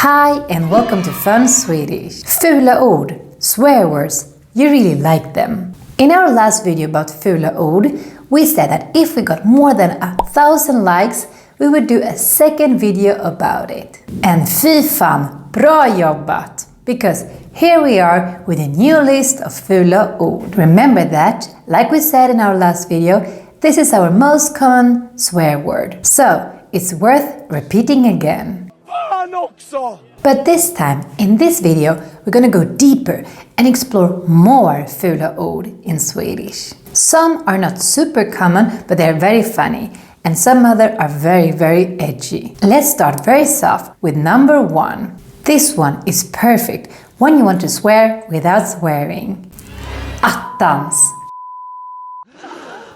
Hi and welcome to Fun Swedish. Fula ord, swear words, you really like them. In our last video about fula ord, we said that if we got more than 1,000 likes, we would do a second video about it. And fy fan, bra jobbat! Because here we are with a new list of fula ord. Remember that, like we said in our last video, this is our most common swear word. So, it's worth repeating again. But this time, in this video, we're gonna go deeper and explore more fula ord in Swedish. Some are not super common, but they're very funny. And some other are very, very edgy. Let's start very soft with number 1. This one is perfect when you want to swear without swearing. Attans.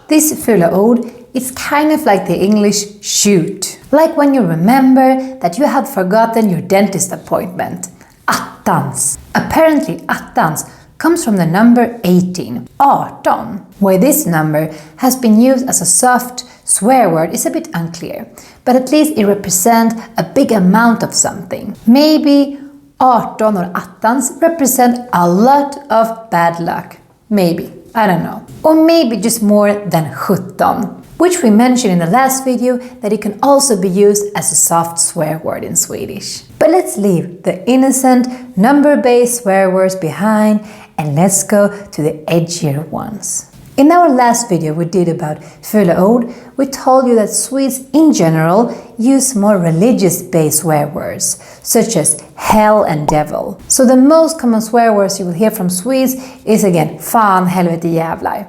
This fula ord is kind of like the English shoot. Like when you remember that you have forgotten your dentist appointment. Attans. Apparently attans comes from the number 18, 18. Why this number has been used as a soft swear word is a bit unclear, but at least it represents a big amount of something. Maybe 18 or attans represent a lot of bad luck. Maybe, I don't know. Or maybe just more than 17. Which we mentioned in the last video that it can also be used as a soft swear word in Swedish. But let's leave the innocent number-based swear words behind and let's go to the edgier ones. In our last video we did about fula ord, we told you that Swedes in general use more religious-based swear words, such as hell and devil. So the most common swear words you will hear from Swedes is again fan, helvete, jävlar.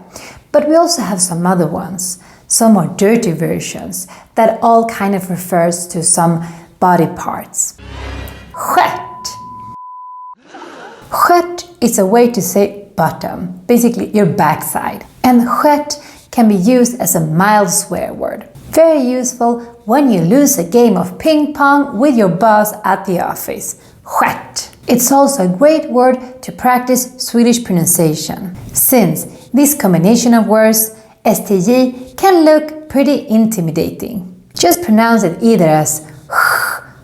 But we also have some other ones. Some more dirty versions that all kind of refers to some body parts. Stjärt. Stjärt is a way to say bottom, basically your backside. And stjärt can be used as a mild swear word. Very useful when you lose a game of ping pong with your boss at the office. Stjärt. It's also a great word to practice Swedish pronunciation, since this combination of words STJ can look pretty intimidating. Just pronounce it either as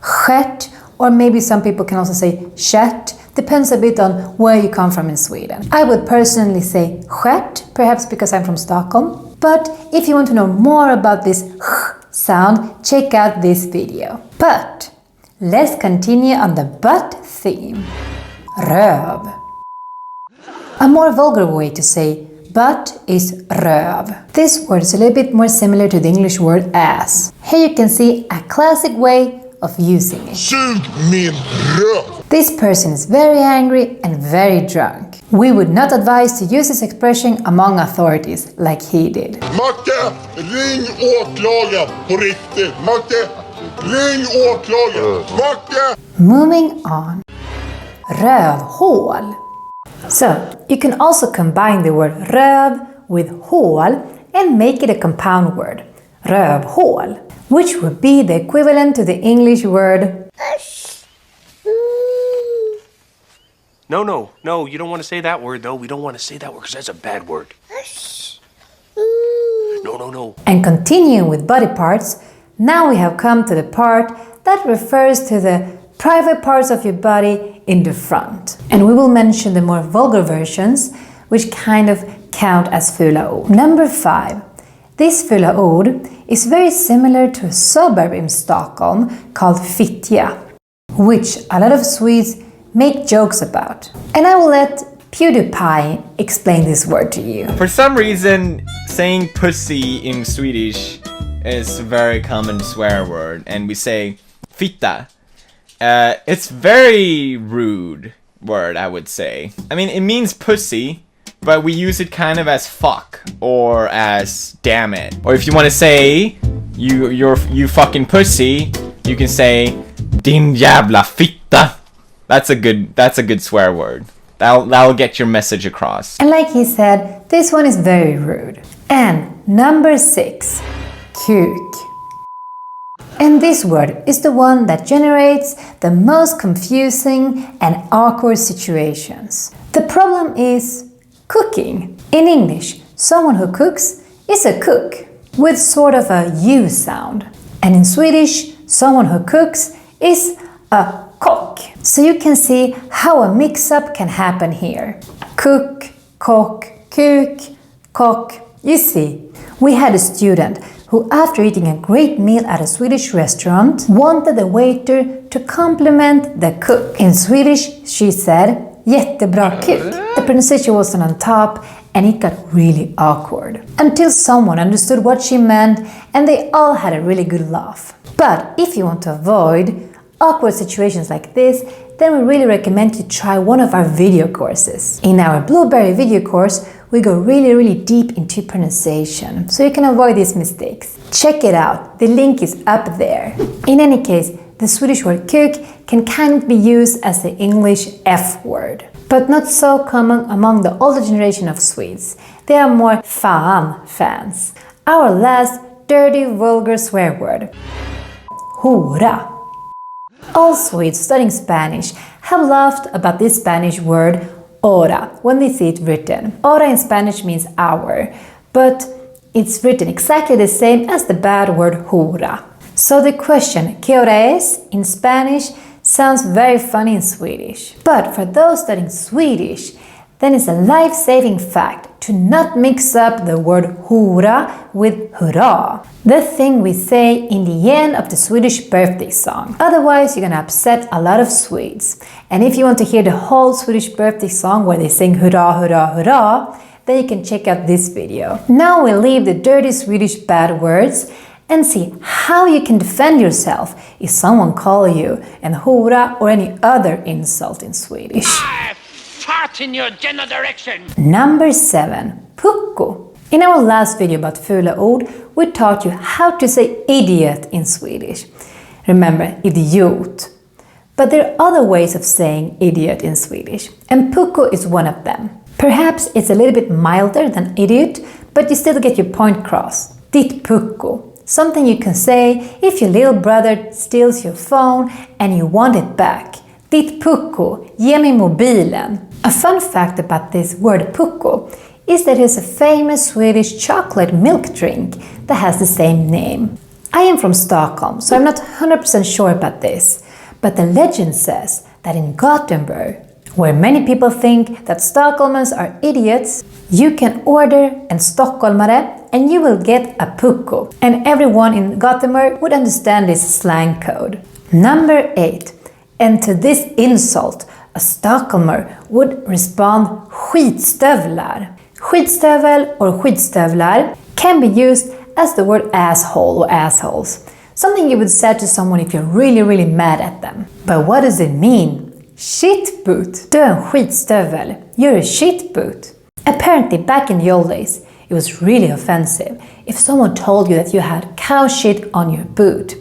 stjärt or maybe some people can also say stjärt. Depends a bit on where you come from in Sweden. I would personally say stjärt, perhaps because I'm from Stockholm. But if you want to know more about this sound, check out this video. But let's continue on the butt theme. Röv. A more vulgar way to say butt is röv. This word is a little bit more similar to the English word ass. Here you can see a classic way of using it. Sug min röv. This person is very angry and very drunk. We would not advise to use this expression among authorities like he did. Macke, ring åklagaren på riktigt. Macke, ring åklagaren. Macke! Moving on. Rövhål. So, you can also combine the word röv with hål and make it a compound word, rövhål, which would be the equivalent to the English word No, you don't want to say that word though. We don't want to say that word because that's a bad word. No. And continuing with body parts, now we have come to the part that refers to the private parts of your body in the front. And we will mention the more vulgar versions, which kind of count as fula ord. Number 5. This fula ord is very similar to a suburb in Stockholm called Fita, which a lot of Swedes make jokes about. And I will let PewDiePie explain this word to you. For some reason, saying pussy in Swedish is a very common swear word, and we say Fita. It's very rude word, I would say. I mean, it means pussy, but we use it kind of as fuck or as damn it. Or if you want to say you fucking pussy, you can say din jävla fitta. That's a good swear word. That'll get your message across. And like he said, this one is very rude. And number 6, kuk. And this word is the one that generates the most confusing and awkward situations. The problem is cooking. In English, someone who cooks is a cook, with sort of a U sound. And in Swedish, someone who cooks is a kock. So you can see how a mix-up can happen here. Cook, kock, kuk, kock. You see, we had a student who, after eating a great meal at a Swedish restaurant, wanted the waiter to compliment the cook. In Swedish, she said, jättebra kuk. The pronunciation wasn't on top and it got really awkward. Until someone understood what she meant and they all had a really good laugh. But if you want to avoid awkward situations like this, then we really recommend you try one of our video courses. In our Blueberry video course, we go really deep into pronunciation, so you can avoid these mistakes. Check it out, the link is up there. In any case, the Swedish word kuk can kind of be used as the English F word, but not so common among the older generation of Swedes. They are more fan fans. Our last dirty, vulgar swear word. Hora. All Swedes studying Spanish have laughed about this Spanish word hora when they see it written. Hora in Spanish means hour, but it's written exactly the same as the bad word hora. So the question ¿qué hora es? In Spanish sounds very funny in Swedish. But for those studying Swedish, then it's a life-saving fact to not mix up the word hora with hurra, the thing we say in the end of the Swedish birthday song. Otherwise, you're gonna upset a lot of Swedes. And if you want to hear the whole Swedish birthday song where they sing hurra, hurra, hurra, then you can check out this video. Now we'll leave the dirty Swedish bad words and see how you can defend yourself if someone calls you an hora or any other insult in Swedish. Fart in your general direction. Number 7. Pucko. In our last video about fula ord, we taught you how to say idiot in Swedish. Remember, idiot. But there are other ways of saying idiot in Swedish, and pucko is one of them. Perhaps it's a little bit milder than idiot, but you still get your point across. Ditt pucko. Something you can say if your little brother steals your phone and you want it back. Ditt pucko, ge mig mobilen. A fun fact about this word pucko is that it's a famous Swedish chocolate milk drink that has the same name. I am from Stockholm, so I'm not 100% sure about this, but the legend says that in Gothenburg, where many people think that Stockholmers are idiots, you can order en stockholmare and you will get a pucko, and everyone in Gothenburg would understand this slang code. Number 8. And to this insult, a Stockholmer would respond skitstövlar. Skitstövel or skitstövlar can be used as the word asshole or assholes. Something you would say to someone if you're really mad at them. But what does it mean? Shitboot. Du är en skitstövel. You're a shitboot. Apparently back in the old days, it was really offensive if someone told you that you had cow shit on your boot.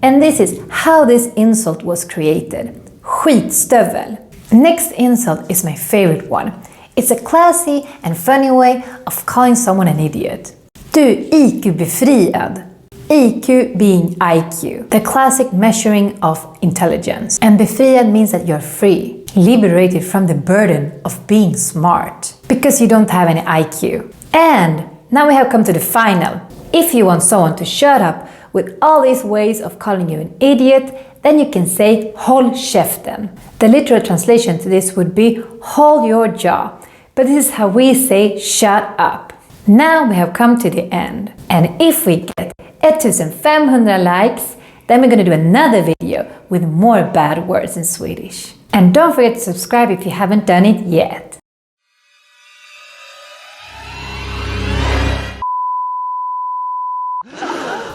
And this is how this insult was created. Skitstövel. Next insult is my favorite one. It's a classy and funny way of calling someone an idiot. Du IQ-befriad. IQ being IQ, the classic measuring of intelligence. And befriad means that you're free, liberated from the burden of being smart, because you don't have any IQ. And now we have come to the final. If you want someone to shut up with all these ways of calling you an idiot, then you can say håll käften. The literal translation to this would be hold your jaw. But this is how we say shut up. Now we have come to the end. And if we get 1500 likes, then we're going to do another video with more bad words in Swedish. And don't forget to subscribe if you haven't done it yet.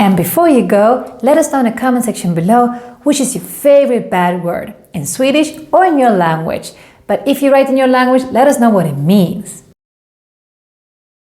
And before you go, let us know in the comment section below which is your favorite bad word in Swedish or in your language. But if you write in your language, let us know what it means.